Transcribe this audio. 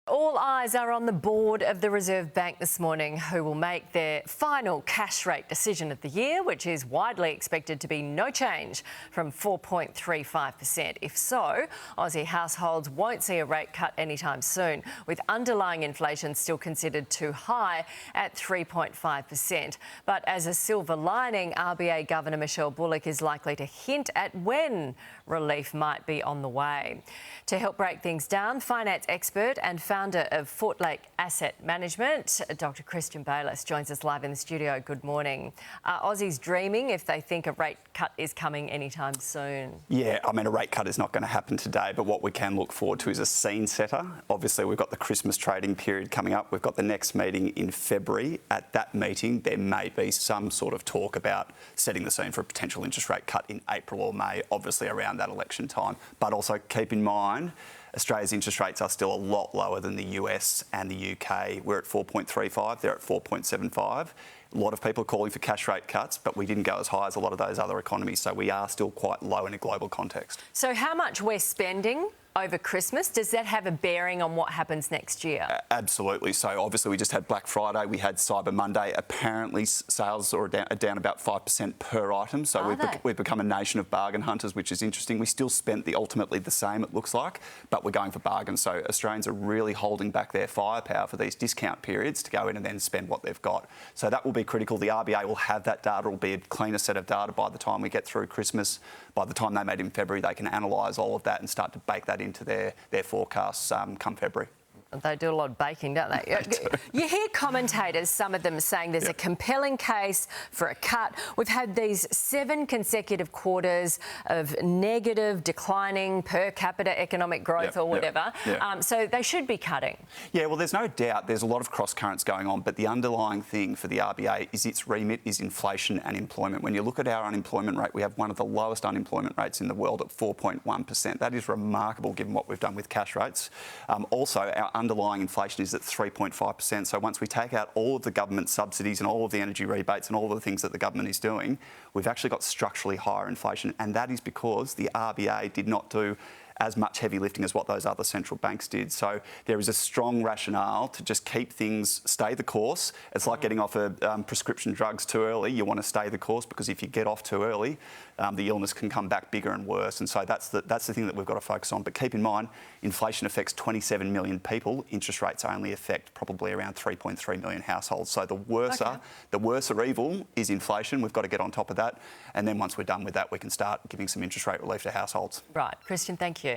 All eyes are on the board of the Reserve Bank this morning, who will make their final cash rate decision of the year, which is widely expected to be no change from 4.35%. If so, Aussie households won't see a rate cut anytime soon, with underlying inflation still considered too high at 3.5%. But as a silver lining, RBA Governor Michelle Bullock is likely to hint at when relief might be on the way. To help break things down, finance expert and founder of Fortlake Asset Management, Dr. Christian Bayliss, joins us live in the studio. Good morning. Are Aussies dreaming if they think a rate cut is coming anytime soon? Yeah, I mean, a rate cut is not going to happen today, but what we can look forward to is a scene setter. Obviously, we've got the Christmas trading period coming up. We've got the next meeting in February. At that meeting, there may be some sort of talk about setting the scene for a potential interest rate cut in April or May, obviously around that election time. But also keep in mind, Australia's interest rates are still a lot lower than the US and the UK. We're at 4.35, they're at 4.75. A lot of people are calling for cash rate cuts, but we didn't go as high as a lot of those other economies, so we are still quite low in a global context. So how much we're spending over Christmas, does that have a bearing on what happens next year? Absolutely. So obviously we just had Black Friday, we had Cyber Monday. Apparently sales are down about 5% per item. So we've become a nation of bargain hunters, which is interesting. We still spent ultimately the same, it looks like, but we're going for bargains. So Australians are really holding back their firepower for these discount periods to go in and then spend what they've got. So that will be critical. The RBA will have that data. It will be a cleaner set of data by the time we get through Christmas. By the time they meet in February, they can analyse all of that and start to bake that into their forecasts come February. They do a lot of baking, don't they? You hear commentators, some of them saying there's a compelling case for a cut. We've had these 7 consecutive quarters of negative, declining per capita economic growth or whatever. So they should be cutting. Yeah, well, there's no doubt there's a lot of cross currents going on, but the underlying thing for the RBA is its remit is inflation and employment. When you look at our unemployment rate, we have one of the lowest unemployment rates in the world at 4.1%. That is remarkable given what we've done with cash rates. Also, our underlying inflation is at 3.5%. So once we take out all of the government subsidies and all of the energy rebates and all of the things that the government is doing, we've actually got structurally higher inflation. And that is because the RBA did not do as much heavy lifting as what those other central banks did. So there is a strong rationale to just keep things, stay the course. It's like getting off prescription drugs too early. You want to stay the course because if you get off too early, the illness can come back bigger and worse. And so that's the thing that we've got to focus on. But keep in mind, inflation affects 27 million people. Interest rates only affect probably around 3.3 million households. So the worser evil is inflation. We've got to get on top of that. And then once we're done with that, we can start giving some interest rate relief to households. Right. Christian, thank you.